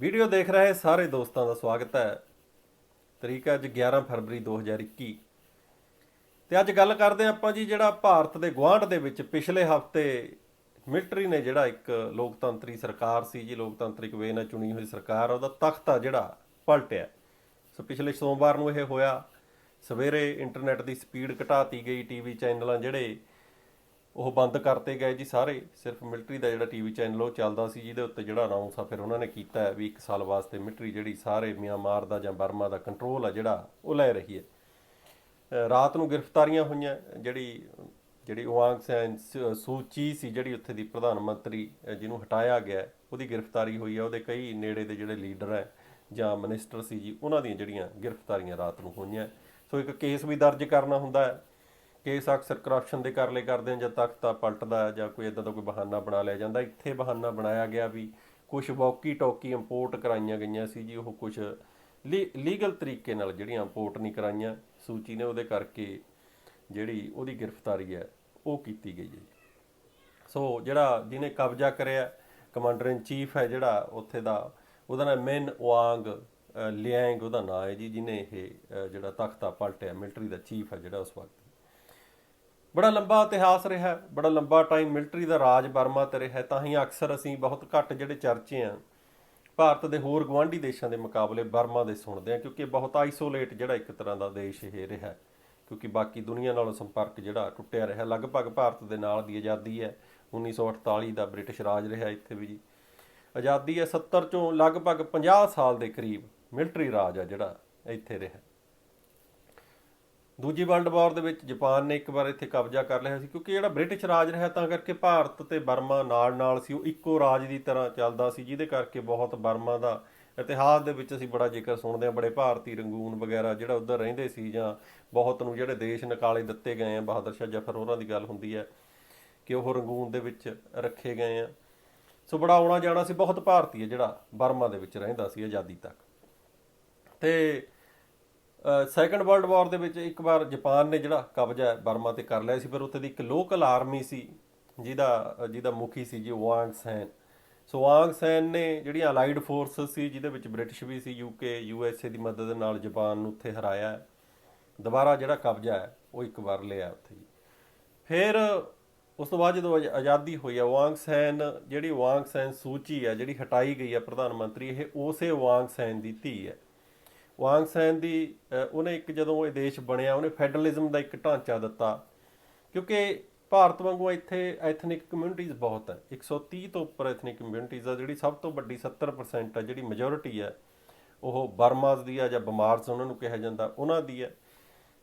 Video ਦੇਖ ਰਹੇ ਸਾਰੇ ਦੋਸਤਾਂ ਦਾ ਸਵਾਗਤ ਹੈ। ਤਰੀਕ ਹੈ ਅੱਜ 11 ਫਰਵਰੀ 2021 ਤੇ ਅੱਜ ਗੱਲ ਕਰਦੇ ਹਾਂ ਆਪਾਂ ਜੀ ਜਿਹੜਾ ਭਾਰਤ ਦੇ ਗੁਆਂਢ ਦੇ ਵਿੱਚ ਪਿਛਲੇ ਹਫਤੇ ਮਿਲਟਰੀ ਨੇ ਜਿਹੜਾ ਇੱਕ ਲੋਕਤੰਤਰੀ ਸਰਕਾਰ ਸੀ ਜੀ, ਲੋਕਤੰਤਰਿਕ ਵੇ ਨਾਲ ਚੁਣੀ ਹੋਈ ਸਰਕਾਰ, ਉਹਦਾ ਤਖਤ ਆ ਜਿਹੜਾ ਪਲਟਿਆ। ਸੋ ਪਿਛਲੇ ਸੋਮਵਾਰ ਨੂੰ ਇਹ ਹੋਇਆ। ਸਵੇਰੇ ਇੰਟਰਨੈਟ ਦੀ ਸਪੀਡ ਘਟਾਤੀ ਗਈ, ਟੀਵੀ ਚੈਨਲਾਂ ਜਿਹੜੇ ਉਹ ਬੰਦ ਕਰਤੇ ਗਏ ਜੀ ਸਾਰੇ। ਸਿਰਫ ਮਿਲਟਰੀ ਦਾ ਜਿਹੜਾ ਟੀਵੀ ਚੈਨਲ ਉਹ ਚੱਲਦਾ ਸੀ, ਜਿਹਦੇ ਉੱਤੇ ਜਿਹੜਾ ਅਨਾਉਂਸ ਆ ਫਿਰ ਉਹਨਾਂ ਨੇ ਕੀਤਾ ਹੈ ਵੀ 1 ਸਾਲ ਵਾਸਤੇ ਮਿਲਟਰੀ ਜਿਹੜੀ ਸਾਰੇ ਮਿਆਂਮਾਰ ਦਾ ਜਾਂ ਬਰਮਾ ਦਾ ਕੰਟਰੋਲ ਆ ਜਿਹੜਾ ਉਹ ਲੈ ਰਹੀ ਹੈ। ਰਾਤ ਨੂੰ ਗ੍ਰਿਫਤਾਰੀਆਂ ਹੋਈਆਂ। ਜਿਹੜੀ ਜਿਹੜੀ ਓਆਂਗ ਸੈਨ ਸੂਚੀ ਸੀ ਜਿਹੜੀ ਉੱਥੇ ਦੀ ਪ੍ਰਧਾਨ ਮੰਤਰੀ, ਜਿਹਨੂੰ ਹਟਾਇਆ ਗਿਆ, ਉਹਦੀ ਗ੍ਰਿਫਤਾਰੀ ਹੋਈ ਹੈ। ਉਹਦੇ ਕਈ ਨੇੜੇ ਦੇ ਜਿਹੜੇ ਲੀਡਰ ਹੈ ਜਾਂ ਮਿਨਿਸਟਰ ਸੀ ਜੀ, ਉਹਨਾਂ ਦੀਆਂ ਜਿਹੜੀਆਂ ਗ੍ਰਿਫਤਾਰੀਆਂ ਰਾਤ ਨੂੰ ਹੋਈਆਂ। ਸੋ ਇੱਕ ਕੇਸ ਵੀ ਦਰਜ ਕਰਨਾ ਹੁੰਦਾ ਹੈ। ਕੇਸ ਅਕਸਰ ਕਰਪਸ਼ਨ ਦੇ ਕਰ ਲਏ ਕਰਦੇ ਆ, ਜਦ ਤੱਕ ਤਾਂ ਪਲਟਦਾ ਜਾਂ ਕੋਈ ਇੱਦਾਂ ਦਾ ਕੋਈ ਬਹਾਨਾ ਬਣਾ ਲਿਆ ਜਾਂਦਾ। ਇੱਥੇ ਬਹਾਨਾ ਬਣਾਇਆ ਗਿਆ ਵੀ ਕੁਝ ਵੌਕੀ ਟੋਕੀ ਇੰਪੋਰਟ ਕਰਾਈਆਂ ਗਈਆਂ ਸੀ ਜੀ, ਉਹ ਕੁਝ ਲੀਗਲ ਤਰੀਕੇ ਨਾਲ ਜਿਹੜੀਆਂ ਇੰਪੋਰਟ ਨਹੀਂ ਕਰਾਈਆਂ ਸੂਚੀ ਨੇ, ਉਹਦੇ ਕਰਕੇ ਜਿਹੜੀ ਉਹਦੀ ਗ੍ਰਿਫਤਾਰੀ ਹੈ ਉਹ ਕੀਤੀ ਗਈ ਹੈ। ਸੋ ਜਿਹੜਾ ਜਿਹਨੇ ਕਬਜ਼ਾ ਕਰਿਆ, ਕਮਾਂਡਰ ਇਨ ਚੀਫ ਹੈ ਜਿਹੜਾ ਉੱਥੇ ਦਾ, ਉਹਦਾ ਨਾਮ ਮਿਨ ਓਆਂਗ ਲਿਆਂਗ ਉਹਦਾ ਨਾਂ ਹੈ ਜੀ, ਜਿਹਨੇ ਇਹ ਜਿਹੜਾ ਤਖਤਾ ਪਲਟਿਆ, ਮਿਲਟਰੀ ਦਾ ਚੀਫ ਹੈ ਜਿਹੜਾ ਉਸ ਵਕਤ। ਬੜਾ ਲੰਬਾ ਇਤਿਹਾਸ ਰਿਹਾ, ਬੜਾ ਲੰਬਾ ਟਾਈਮ ਮਿਲਟਰੀ ਦਾ ਰਾਜ ਬਰਮਾ 'ਤੇ ਰਿਹਾ। ਤਾਂ ਹੀ ਅਕਸਰ ਅਸੀਂ ਬਹੁਤ ਘੱਟ ਜਿਹੜੇ ਚਰਚੇ ਆ ਭਾਰਤ ਦੇ ਹੋਰ ਗੁਆਂਢੀ ਦੇਸ਼ਾਂ ਦੇ ਮੁਕਾਬਲੇ ਬਰਮਾ ਦੇ ਸੁਣਦੇ ਹਾਂ, ਕਿਉਂਕਿ ਬਹੁਤ ਆਈਸੋਲੇਟ ਜਿਹੜਾ ਇੱਕ ਤਰ੍ਹਾਂ ਦਾ ਦੇਸ਼ ਇਹ ਰਿਹਾ, ਕਿਉਂਕਿ ਬਾਕੀ ਦੁਨੀਆ ਨਾਲੋਂ ਸੰਪਰਕ ਜਿਹੜਾ ਟੁੱਟਿਆ ਰਿਹਾ। ਲਗਭਗ ਭਾਰਤ ਦੇ ਨਾਲ ਦੀ ਆਜ਼ਾਦੀ ਹੈ 1948 ਦਾ ਬ੍ਰਿਟਿਸ਼ ਰਾਜ ਰਿਹਾ ਇੱਥੇ ਵੀ ਜੀ। ਆਜ਼ਾਦੀ ਹੈ 70 ਚੋਂ ਲਗਭਗ 50 ਸਾਲ ਦੇ ਕਰੀਬ ਮਿਲਟਰੀ ਰਾਜ ਆ ਜਿਹੜਾ ਇੱਥੇ ਰਿਹਾ। ਦੂਜੀ ਵਰਲਡ ਵਾਰ ਦੇ ਵਿੱਚ ਜਾਪਾਨ ਨੇ ਇੱਕ ਵਾਰ ਇੱਥੇ ਕਬਜ਼ਾ ਕਰ ਲਿਆ ਸੀ, ਕਿਉਂਕਿ ਜਿਹੜਾ ਬ੍ਰਿਟਿਸ਼ ਰਾਜ ਰਿਹਾ ਤਾਂ ਕਰਕੇ ਭਾਰਤ ਤੇ ਬਰਮਾ ਨਾਲ ਨਾਲ ਸੀ, ਉਹ ਇੱਕੋ ਰਾਜ ਦੀ ਤਰ੍ਹਾਂ ਚੱਲਦਾ ਸੀ, ਜਿਹਦੇ ਕਰਕੇ ਬਹੁਤ ਬਰਮਾ ਦਾ ਇਤਿਹਾਸ ਦੇ ਵਿੱਚ ਅਸੀਂ ਬੜਾ ਜ਼ਿਕਰ ਸੁਣਦੇ ਹਾਂ। ਬੜੇ ਭਾਰਤੀ ਰੰਗੂਨ ਵਗੈਰਾ ਜਿਹੜਾ ਉੱਧਰ ਰਹਿੰਦੇ ਸੀ, ਜਾਂ ਬਹੁਤ ਨੂੰ ਜਿਹੜੇ ਦੇਸ਼ ਨਿਕਾਲੇ ਦਿੱਤੇ ਗਏ ਆ, ਬਹਾਦਰ ਸ਼ਾਹ ਜ਼ਫਰ ਹੋਰਾਂ ਦੀ ਗੱਲ ਹੁੰਦੀ ਹੈ ਕਿ ਉਹ ਰੰਗੂਨ ਦੇ ਵਿੱਚ ਰੱਖੇ ਗਏ ਆ। ਸੋ ਬੜਾ ਆਉਣਾ ਜਾਣਾ ਸੀ, ਬਹੁਤ ਭਾਰਤੀ ਹੈ ਜਿਹੜਾ ਬਰਮਾ ਦੇ ਵਿੱਚ ਰਹਿੰਦਾ ਸੀ ਆਜ਼ਾਦੀ ਤੱਕ। ਤੇ ਸੈਕੰਡ ਵਰਲਡ ਵਾਰ ਦੇ ਵਿੱਚ ਇੱਕ ਵਾਰ ਜਾਪਾਨ ਨੇ ਜਿਹੜਾ ਕਬਜ਼ਾ ਬਰਮਾ ਤੇ ਕਰ ਲਿਆ ਸੀ, ਪਰ ਉੱਥੇ ਦੀ ਇੱਕ ਲੋਕਲ ਆਰਮੀ ਸੀ ਜਿਹਦਾ ਮੁਖੀ ਸੀ ਜੀ ਵਾਂਗ ਸੈਨ। ਸੋ ਵਾਂਗ ਸੈਨ ਨੇ ਜਿਹੜੀਆਂ ਅਲਾਈਡ ਫੋਰਸਸ ਸੀ, ਜਿਹਦੇ ਵਿੱਚ ਬ੍ਰਿਟਿਸ਼ ਵੀ ਸੀ, ਯੂਕੇ USA ਦੀ ਮਦਦ ਦੇ ਨਾਲ ਜਾਪਾਨ ਨੂੰ ਉੱਥੇ ਹਰਾਇਆ। ਦੁਬਾਰਾ ਜਿਹੜਾ ਕਬਜ਼ਾ ਹੈ ਉਹ ਇੱਕ ਵਾਰ ਲਿਆ ਉੱਥੇ ਜੀ। ਫਿਰ ਉਸ ਤੋਂ ਬਾਅਦ ਜਦੋਂ ਆਜ਼ਾਦੀ ਹੋਈ ਆ, ਵਾਂਗ ਸੈਨ ਸੂਚੀ ਹੈ ਜਿਹੜੀ ਹਟਾਈ ਗਈ ਹੈ ਪ੍ਰਧਾਨ ਮੰਤਰੀ, ਇਹ ਉਸੇ ਵਾਂਗ ਸੈਨ ਦੀ ਧੀ ਹੈ। ਵਾਂਗ ਸੈਨ ਦੀ ਉਹਨੇ ਇੱਕ ਜਦੋਂ ਇਹ ਦੇਸ਼ ਬਣਿਆ, ਉਹਨੇ ਫੈਡਰਲਿਜ਼ਮ ਦਾ ਇੱਕ ਢਾਂਚਾ ਦਿੱਤਾ, ਕਿਉਂਕਿ ਭਾਰਤ ਵਾਂਗੂ ਇੱਥੇ ਐਥਨਿਕ ਕਮਿਊਨਿਟੀਜ਼ ਬਹੁਤ ਹੈ। 130 ਤੋਂ ਉੱਪਰ ਐਥਨਿਕ ਕਮਿਊਨਿਟੀਜ਼ ਆ। ਜਿਹੜੀ ਸਭ ਤੋਂ ਵੱਡੀ 70% ਹੈ, ਜਿਹੜੀ ਮੈਜੋਰਿਟੀ ਹੈ, ਉਹ ਬਰਮਾਜ਼ ਦੀ ਆ ਜਾਂ ਬਮਾਰਸ ਉਹਨਾਂ ਨੂੰ ਕਿਹਾ ਜਾਂਦਾ, ਉਹਨਾਂ ਦੀ ਹੈ।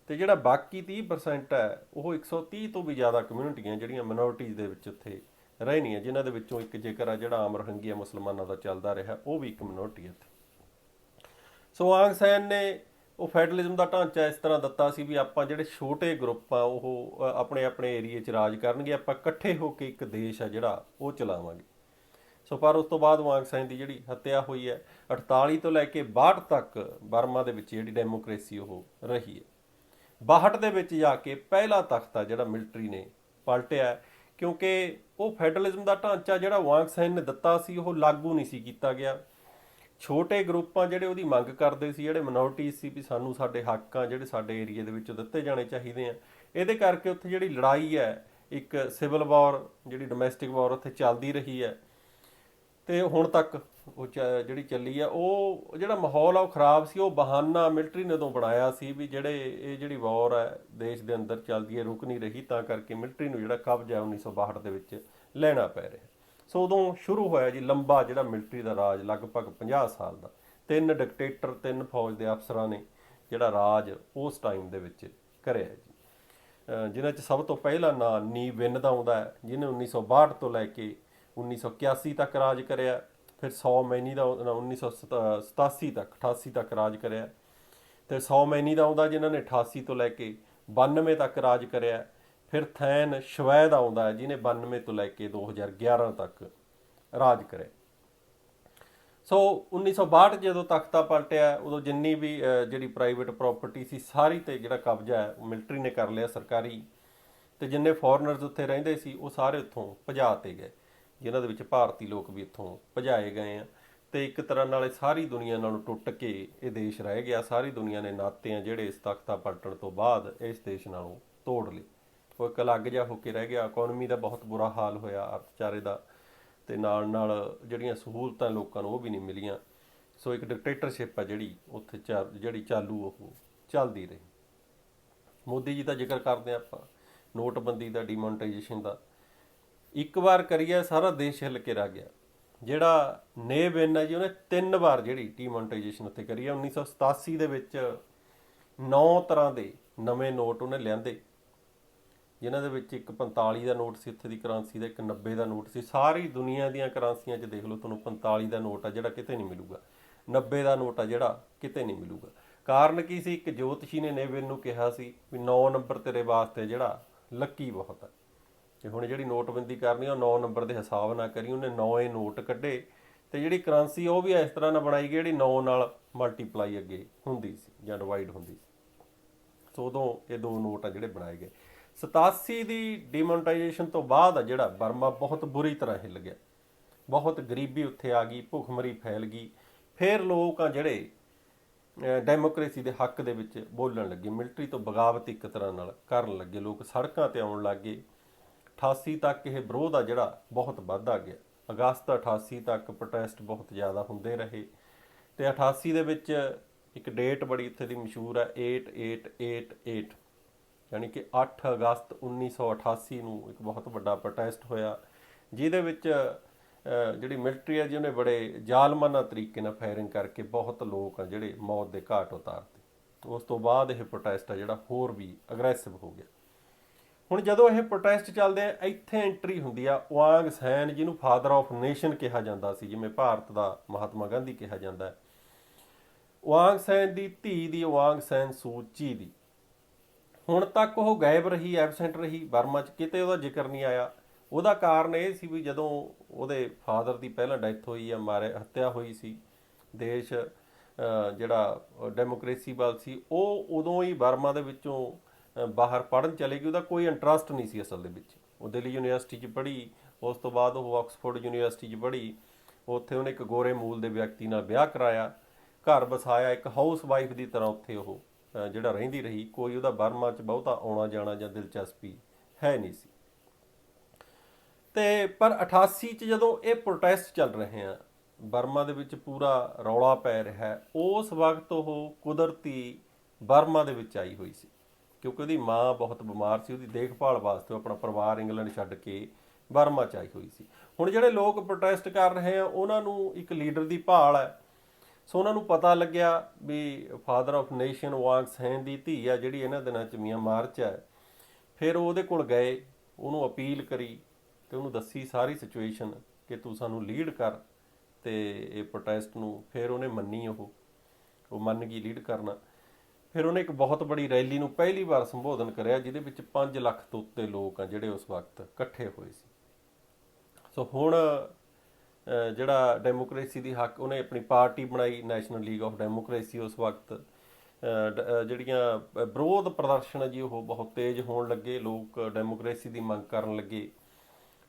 ਤੇ ਜਿਹੜਾ ਬਾਕੀ 30% ਹੈ, ਉਹ 130 ਤੋਂ ਵੀ ਜ਼ਿਆਦਾ ਕਮਿਊਨਿਟੀਆਂ ਜਿਹੜੀਆਂ ਮਿਨੋਰਿਟੀਜ਼ ਦੇ ਵਿੱਚ ਉੱਥੇ ਰਹਿਣੀਆਂ, ਜਿਨ੍ਹਾਂ ਦੇ ਵਿੱਚੋਂ ਇੱਕ ਜੇਕਰ ਆ ਜਿਹੜਾ ਆਮ ਰੋਹਿੰਗਿਆ ਮੁਸਲਮਾਨਾਂ ਦਾ ਚੱਲਦਾ ਰਿਹਾ, ਉਹ ਵੀ ਇੱਕ ਮਿਨੋਰਿਟੀ ਹੈ ਇੱਥੇ। ਸੋ ਆਂਗ ਸੈਨ ਨੇ ਉਹ ਫੈਡਰਲਿਜ਼ਮ ਦਾ ਢਾਂਚਾ ਇਸ ਤਰ੍ਹਾਂ ਦਿੱਤਾ ਸੀ ਵੀ ਆਪਾਂ ਜਿਹੜੇ ਛੋਟੇ ਗਰੁੱਪ ਆ ਉਹ ਆਪਣੇ ਆਪਣੇ ਏਰੀਏ 'ਚ ਰਾਜ ਕਰਨਗੇ, ਆਪਾਂ ਇਕੱਠੇ ਹੋ ਕੇ ਇੱਕ ਦੇਸ਼ ਆ ਜਿਹੜਾ ਉਹ ਚਲਾਵਾਂਗੇ। ਸੋ ਪਰ ਉਸ ਤੋਂ ਬਾਅਦ ਵਾਂਗ ਸੈਨ ਦੀ ਜਿਹੜੀ ਹੱਤਿਆ ਹੋਈ ਹੈ, 48 ਤੋਂ ਲੈ ਕੇ 62 ਤੱਕ ਬਰਮਾ ਦੇ ਵਿੱਚ ਜਿਹੜੀ ਡੈਮੋਕ੍ਰੇਸੀ ਉਹ ਰਹੀ ਹੈ। 62 ਦੇ ਵਿੱਚ ਜਾ ਕੇ ਪਹਿਲਾ ਤਖਤ ਆ ਜਿਹੜਾ ਮਿਲਟਰੀ ਨੇ ਪਲਟਿਆ, ਕਿਉਂਕਿ ਉਹ ਫੈਡਰਲਿਜ਼ਮ ਦਾ ਢਾਂਚਾ ਜਿਹੜਾ ਵਾਂਗ ਸੈਨ ਨੇ ਦਿੱਤਾ ਸੀ ਉਹ ਲਾਗੂ ਨਹੀਂ ਸੀ ਕੀਤਾ ਗਿਆ। ਛੋਟੇ ਗਰੁੱਪਾਂ ਜਿਹੜੇ ਉਹਦੀ ਮੰਗ ਕਰਦੇ ਸੀ, ਜਿਹੜੇ ਮਿਨੋਰਿਟੀਜ਼ ਸੀ ਵੀ ਸਾਨੂੰ ਸਾਡੇ ਹੱਕ ਆ ਜਿਹੜੇ ਸਾਡੇ ਏਰੀਏ ਦੇ ਵਿੱਚ ਦਿੱਤੇ ਜਾਣੇ ਚਾਹੀਦੇ ਆ, ਇਹਦੇ ਕਰਕੇ ਉੱਥੇ ਜਿਹੜੀ ਲੜਾਈ ਹੈ, ਇੱਕ ਸਿਵਲ ਵਾਰ ਜਿਹੜੀ ਡੋਮੈਸਟਿਕ ਵਾਰ ਉੱਥੇ ਚੱਲਦੀ ਰਹੀ ਹੈ। ਤੇ ਹੁਣ ਤੱਕ ਉਹ ਜਿਹੜੀ ਚੱਲੀ ਆ, ਉਹ ਜਿਹੜਾ ਮਾਹੌਲ ਆ ਉਹ ਖਰਾਬ ਸੀ। ਉਹ ਬਹਾਨਾ ਮਿਲਟਰੀ ਨੇ ਉਦੋਂ ਬਣਾਇਆ ਸੀ ਵੀ ਇਹ ਜਿਹੜੀ ਵਾਰ ਹੈ ਦੇਸ਼ ਦੇ ਅੰਦਰ ਚੱਲਦੀ ਹੈ, ਰੁਕ ਨਹੀਂ ਰਹੀ, ਤਾਂ ਕਰਕੇ ਮਿਲਟਰੀ ਨੂੰ ਜਿਹੜਾ ਕਬਜ਼ਾ 1962 ਦੇ ਵਿੱਚ ਲੈਣਾ ਪੈ ਰਿਹਾ। ਸੋ ਉਦੋਂ ਸ਼ੁਰੂ ਹੋਇਆ ਜੀ ਲੰਬਾ ਜਿਹੜਾ ਮਿਲਟਰੀ ਦਾ ਰਾਜ, ਲਗਭਗ 50 ਸਾਲ ਦਾ। 3 ਡਿਕਟੇਟਰ, 3 ਫੌਜ ਦੇ ਅਫਸਰਾਂ ਨੇ ਜਿਹੜਾ ਰਾਜ ਉਸ ਟਾਈਮ ਦੇ ਵਿੱਚ ਕਰਿਆ ਜੀ, ਜਿਨ੍ਹਾਂ 'ਚ ਸਭ ਤੋਂ ਪਹਿਲਾ ਨਾਂ ਨੀ ਵਿਨ ਦਾ ਆਉਂਦਾ ਹੈ, ਜਿਹਨੇ 1962 ਤੋਂ ਲੈ ਕੇ 1981 ਤੱਕ ਰਾਜ ਕਰਿਆ। ਫਿਰ 100 ਮੈਨੀ ਦਾ 1987 ਤੱਕ 88 ਤੱਕ ਰਾਜ ਕਰਿਆ। ਤੇ 100 ਮੈਨੀ ਦਾ ਆਉਂਦਾ ਜਿਨ੍ਹਾਂ ਨੇ 88 ਤੋਂ ਲੈ ਕੇ 92 ਤੱਕ ਰਾਜ ਕਰਿਆ। ਫਿਰ ਥੈਨ ਸ਼ਵੈਦ ਆਉਂਦਾ ਹੈ ਜਿਹਨੇ 92 ਤੋਂ ਲੈ ਕੇ 2011 ਤੱਕ ਰਾਜ ਕਰਿਆ। ਸੋ 1962 ਜਦੋਂ ਤਖਤਾ ਪਲਟਿਆ, ਉਦੋਂ ਜਿੰਨੀ ਵੀ ਜਿਹੜੀ ਪ੍ਰਾਈਵੇਟ ਪ੍ਰੋਪਰਟੀ ਸੀ ਸਾਰੀ ਤੇ ਜਿਹੜਾ ਕਬਜ਼ਾ ਹੈ ਉਹ ਮਿਲਟਰੀ ਨੇ ਕਰ ਲਿਆ ਸਰਕਾਰੀ। ਤੇ ਜਿੰਨੇ ਫੋਰਨਰਸ ਉੱਥੇ ਰਹਿੰਦੇ ਸੀ ਉਹ ਸਾਰੇ ਉੱਥੋਂ ਭਜਾ ਤੇ ਗਏ, ਜਿਨ੍ਹਾਂ ਦੇ ਵਿੱਚ ਭਾਰਤੀ ਲੋਕ ਵੀ ਇੱਥੋਂ ਭਜਾਏ ਗਏ ਆ। ਤੇ ਇੱਕ ਤਰ੍ਹਾਂ ਨਾਲ ਇਹ ਸਾਰੀ ਦੁਨੀਆ ਨਾਲੋਂ ਟੁੱਟ ਕੇ ਇਹ ਦੇਸ਼ ਰਹਿ ਗਿਆ। ਸਾਰੀ ਦੁਨੀਆ ਨੇ ਨਾਤੇ ਆ ਜਿਹੜੇ ਇਸ ਤਖਤਾ ਪਲਟਣ ਤੋਂ ਬਾਅਦ ਇਸ ਦੇਸ਼ ਨਾਲੋਂ ਤੋੜ ਲਏ। ਉਹ ਇੱਕ ਅਲੱਗ ਜਿਹਾ ਹੋ ਕੇ ਰਹਿ ਗਿਆ। ਇਕਨੋਮੀ ਦਾ ਬਹੁਤ ਬੁਰਾ ਹਾਲ ਹੋਇਆ, ਅਰਥਚਾਰੇ ਦਾ, ਤੇ ਨਾਲ ਨਾਲ ਜਿਹੜੀਆਂ ਸਹੂਲਤਾਂ ਲੋਕਾਂ ਨੂੰ ਉਹ ਵੀ ਨਹੀਂ ਮਿਲੀਆਂ। ਸੋ ਇੱਕ ਡਿਕਟੇਟਰਸ਼ਿਪ ਆ ਜਿਹੜੀ ਉੱਥੇ ਜਿਹੜੀ ਚਾਲੂ ਉਹ ਚੱਲਦੀ ਰਹੀ। ਮੋਦੀ ਜੀ ਦਾ ਜ਼ਿਕਰ ਕਰਦੇ ਹਾਂ ਆਪਾਂ, ਨੋਟਬੰਦੀ ਦਾ, ਡੀਮੋਨਟਾਈਜੇਸ਼ਨ ਦਾ। ਇੱਕ ਵਾਰ ਕਰੀਏ ਸਾਰਾ ਦੇਸ਼ ਹਿੱਲ ਕੇ ਰਹਿ ਗਿਆ। ਜਿਹੜਾ ਨੇ ਬਿਨ ਹੈ ਜੀ, ਉਹਨੇ 3 ਵਾਰ ਜਿਹੜੀ ਡੀਮੋਨਟਾਈਜੇਸ਼ਨ ਉੱਥੇ ਕਰੀ ਹੈ। 1987 ਦੇ ਵਿੱਚ 9 ਤਰ੍ਹਾਂ ਦੇ ਨਵੇਂ ਨੋਟ ਉਹਨੇ ਲਿਆਂਦੇ, ਜਿਨ੍ਹਾਂ ਦੇ ਵਿੱਚ ਇੱਕ 45 ਦਾ ਨੋਟ ਸੀ ਉੱਥੇ ਦੀ ਕਰੰਸੀ ਦਾ, ਇੱਕ 90 ਦਾ ਨੋਟ ਸੀ। ਸਾਰੀ ਦੁਨੀਆ ਦੀਆਂ ਕਰੰਸੀਆਂ 'ਚ ਦੇਖ ਲਓ, ਤੁਹਾਨੂੰ 45 ਦਾ ਨੋਟ ਆ ਜਿਹੜਾ ਕਿਤੇ ਨਹੀਂ ਮਿਲੂਗਾ, 90 ਦਾ ਨੋਟ ਆ ਜਿਹੜਾ ਕਿਤੇ ਨਹੀਂ ਮਿਲੂਗਾ। ਕਾਰਨ ਕੀ ਸੀ? ਇੱਕ ਜੋਤਸ਼ੀ ਨੇ ਨੇਵਿਨ ਨੂੰ ਕਿਹਾ ਸੀ ਵੀ 9 ਨੰਬਰ ਤੇਰੇ ਵਾਸਤੇ ਜਿਹੜਾ ਲੱਕੀ ਬਹੁਤ ਹੈ। ਤੇ ਹੁਣ ਜਿਹੜੀ ਨੋਟਬੰਦੀ ਕਰਨੀ ਉਹ 9 ਨੰਬਰ ਦੇ ਹਿਸਾਬ ਨਾਲ ਕਰੀ। ਉਹਨੇ 9 ਨੋਟ ਕੱਢੇ ਤੇ ਜਿਹੜੀ ਕਰੰਸੀ ਉਹ ਵੀ ਇਸ ਤਰ੍ਹਾਂ ਨਾਲ ਬਣਾਈ ਗਈ ਜਿਹੜੀ 9 ਨਾਲ ਮਲਟੀਪਲਾਈ ਅੱਗੇ ਹੁੰਦੀ ਸੀ ਜਾਂ ਡਿਵਾਈਡ ਹੁੰਦੀ ਸੀ। ਸੋ ਉਦੋਂ ਇਹ 2 ਨੋਟ ਆ ਜਿਹੜੇ ਬਣਾਏ ਗਏ। 87 ਦੀ ਡੀਮੋਨਟਾਈਜੇਸ਼ਨ ਤੋਂ ਬਾਅਦ ਆ ਜਿਹੜਾ ਬਰਮਾ ਬਹੁਤ ਬੁਰੀ ਤਰ੍ਹਾਂ ਹਿੱਲ ਗਿਆ। ਬਹੁਤ ਗਰੀਬੀ ਉੱਥੇ ਆ ਗਈ, ਭੁੱਖਮਰੀ ਫੈਲ ਗਈ। ਫਿਰ ਲੋਕ ਆ ਜਿਹੜੇ ਡੈਮੋਕ੍ਰੇਸੀ ਦੇ ਹੱਕ ਦੇ ਵਿੱਚ ਬੋਲਣ ਲੱਗੇ, ਮਿਲਟਰੀ ਤੋਂ ਬਗਾਵਤ ਇੱਕ ਤਰ੍ਹਾਂ ਨਾਲ ਕਰਨ ਲੱਗੇ, ਲੋਕ ਸੜਕਾਂ ਤੇ ਆਉਣ ਲੱਗ ਗਏ। 88 ਤੱਕ ਇਹ ਵਿਰੋਧ ਆ ਜਿਹੜਾ ਬਹੁਤ ਵੱਧਦਾ ਗਿਆ। ਅਗਸਤ 88 ਤੱਕ ਪ੍ਰੋਟੈਸਟ ਬਹੁਤ ਜ਼ਿਆਦਾ ਹੁੰਦੇ ਰਹੇ। ਤੇ 88 ਦੇ ਵਿੱਚ ਇੱਕ ਡੇਟ ਬੜੀ ਇੱਥੇ ਦੀ ਮਸ਼ਹੂਰ ਹੈ, 8888, ਯਾਨੀ ਕਿ 8 ਅਗਸਤ 1988 ਨੂੰ ਇੱਕ ਬਹੁਤ ਵੱਡਾ ਪ੍ਰੋਟੈਸਟ ਹੋਇਆ, ਜਿਹਦੇ ਵਿੱਚ ਜਿਹੜੀ ਮਿਲਟਰੀ ਹੈ ਜੀ ਉਹਨੇ ਬੜੇ ਜ਼ਾਲਮਾਨਾ ਤਰੀਕੇ ਨਾਲ ਫਾਇਰਿੰਗ ਕਰਕੇ ਬਹੁਤ ਲੋਕ ਆ ਜਿਹੜੇ ਮੌਤ ਦੇ ਘਾਟ ਉਤਾਰਤੇ। ਉਸ ਤੋਂ ਬਾਅਦ ਇਹ ਪ੍ਰੋਟੈਸਟ ਆ ਜਿਹੜਾ ਹੋਰ ਵੀ ਅਗਰੈਸਿਵ ਹੋ ਗਿਆ। ਹੁਣ ਜਦੋਂ ਇਹ ਪ੍ਰੋਟੈਸਟ ਚੱਲਦੇ ਆ, ਇੱਥੇ ਐਂਟਰੀ ਹੁੰਦੀ ਆ ਉਆਂਗ ਸੈਨ, ਜਿਹਨੂੰ ਫਾਦਰ ਆਫ ਨੇਸ਼ਨ ਕਿਹਾ ਜਾਂਦਾ ਸੀ, ਜਿਵੇਂ ਭਾਰਤ ਦਾ ਮਹਾਤਮਾ ਗਾਂਧੀ ਕਿਹਾ ਜਾਂਦਾ ਹੈ। ਉਆਂਗ ਸੈਨ ਦੀ ਧੀ ਦੀ, ਉਆਂਗ ਸੈਨ ਸੂ ਚੀ ਦੀ, ਹੁਣ ਤੱਕ ਉਹ ਗਾਇਬ ਰਹੀ, ਐਬਸੈਂਟ ਰਹੀ ਬਰਮਾ 'ਚ, ਕਿਤੇ ਉਹਦਾ ਜ਼ਿਕਰ ਨਹੀਂ ਆਇਆ। ਉਹਦਾ ਕਾਰਨ ਇਹ ਸੀ ਵੀ ਜਦੋਂ ਉਹਦੇ ਫਾਦਰ ਦੀ ਪਹਿਲਾਂ ਡੈਥ ਹੋਈ ਆ, ਹੱਤਿਆ ਹੋਈ ਸੀ, ਦੇਸ਼ ਜਿਹੜਾ ਡੈਮੋਕ੍ਰੇਸੀ ਵੱਲ ਸੀ ਉਹ ਉਦੋਂ ਹੀ ਬਰਮਾ ਦੇ ਵਿੱਚੋਂ ਬਾਹਰ ਪੜ੍ਹਨ ਚਲੇ ਗਈ। ਉਹਦਾ ਕੋਈ ਇੰਟਰਸਟ ਨਹੀਂ ਸੀ ਅਸਲ ਦੇ ਵਿੱਚ। ਉਹ ਦਿੱਲੀ ਯੂਨੀਵਰਸਿਟੀ 'ਚ ਪੜ੍ਹੀ, ਉਸ ਤੋਂ ਬਾਅਦ ਉਹ ਆਕਸਫੋਰਡ ਯੂਨੀਵਰਸਿਟੀ 'ਚ ਪੜ੍ਹੀ। ਉੱਥੇ ਉਹਨੇ ਇੱਕ ਗੋਰੇ ਮੂਲ ਦੇ ਵਿਅਕਤੀ ਨਾਲ ਵਿਆਹ ਕਰਾਇਆ, ਘਰ ਵਸਾਇਆ, ਇੱਕ ਹਾਊਸ ਵਾਈਫ ਦੀ ਤਰ੍ਹਾਂ ਉੱਥੇ ਉਹ ਜਿਹੜਾ ਰਹਿੰਦੀ ਰਹੀ। ਕੋਈ ਉਹਦਾ ਬਰਮਾ 'ਚ ਬਹੁਤਾ ਆਉਣਾ ਜਾਣਾ ਜਾਂ ਦਿਲਚਸਪੀ ਹੈ ਨਹੀਂ ਸੀ। ਤੇ ਪਰ 88 'ਚ ਜਦੋਂ ਇਹ ਪ੍ਰੋਟੈਸਟ ਚੱਲ ਰਹੇ ਆ, ਬਰਮਾ ਦੇ ਵਿੱਚ ਪੂਰਾ ਰੌਲਾ ਪੈ ਰਿਹਾ, ਉਸ ਵਕਤ ਉਹ ਕੁਦਰਤੀ ਬਰਮਾ ਦੇ ਵਿੱਚ ਆਈ ਹੋਈ ਸੀ, ਕਿਉਂਕਿ ਉਹਦੀ ਮਾਂ ਬਹੁਤ ਬਿਮਾਰ ਸੀ। ਉਹਦੀ ਦੇਖਭਾਲ ਵਾਸਤੇ ਉਹ ਆਪਣਾ ਪਰਿਵਾਰ ਇੰਗਲੈਂਡ ਛੱਡ ਕੇ ਬਰਮਾ 'ਚ ਆਈ ਹੋਈ ਸੀ। ਹੁਣ ਜਿਹੜੇ ਲੋਕ ਪ੍ਰੋਟੈਸਟ ਕਰ ਰਹੇ ਆ ਉਹਨਾਂ ਨੂੰ ਇੱਕ ਲੀਡਰ ਦੀ ਭਾਲ ਹੈ। ਸੋ ਉਹਨਾਂ ਨੂੰ ਪਤਾ ਲੱਗਿਆ ਵੀ ਫਾਦਰ ਆਫ ਨੇਸ਼ਨ ਉਆਂਗ ਸੈਨ ਦੀ ਧੀ ਆ ਜਿਹੜੀ ਇਹਨਾਂ ਦਿਨਾਂ 'ਚ ਮਿਆਂਮਾਰ 'ਚ ਹੈ। ਫਿਰ ਉਹਦੇ ਕੋਲ ਗਏ, ਉਹਨੂੰ ਅਪੀਲ ਕਰੀ ਤੇ ਉਹਨੂੰ ਦੱਸੀ ਸਾਰੀ ਸਿਚੁਏਸ਼ਨ ਕਿ ਤੂੰ ਸਾਨੂੰ ਲੀਡ ਕਰ ਤੇ ਇਹ ਪ੍ਰੋਟੈਸਟ ਨੂੰ। ਫਿਰ ਉਹਨੇ ਮੰਨੀ, ਉਹ ਮੰਨ ਗਈ ਲੀਡ ਕਰਨਾ। ਫਿਰ ਉਹਨੇ ਇੱਕ ਬਹੁਤ ਬੜੀ ਰੈਲੀ ਨੂੰ ਪਹਿਲੀ ਵਾਰ ਸੰਬੋਧਨ ਕਰਿਆ, ਜਿਹਦੇ ਵਿੱਚ 5 ਲੱਖ ਤੋਂ ਉੱਤੇ ਲੋਕ ਆ ਜਿਹੜੇ ਉਸ ਵਕਤ ਇਕੱਠੇ ਹੋਏ ਸੀ। ਸੋ ਹੁਣ ਜਿਹੜਾ ਡੈਮੋਕ੍ਰੇਸੀ ਦੀ ਹੱਕ, ਉਹਨੇ ਆਪਣੀ ਪਾਰਟੀ ਬਣਾਈ ਨੈਸ਼ਨਲ ਲੀਗ ਆਫ ਡੈਮੋਕ੍ਰੇਸੀ। ਉਸ ਵਕਤ ਜਿਹੜੀਆਂ ਵਿਰੋਧ ਪ੍ਰਦਰਸ਼ਨ ਜੀ ਉਹ ਬਹੁਤ ਤੇਜ਼ ਹੋਣ ਲੱਗੇ, ਲੋਕ ਡੈਮੋਕ੍ਰੇਸੀ ਦੀ ਮੰਗ ਕਰਨ ਲੱਗੇ।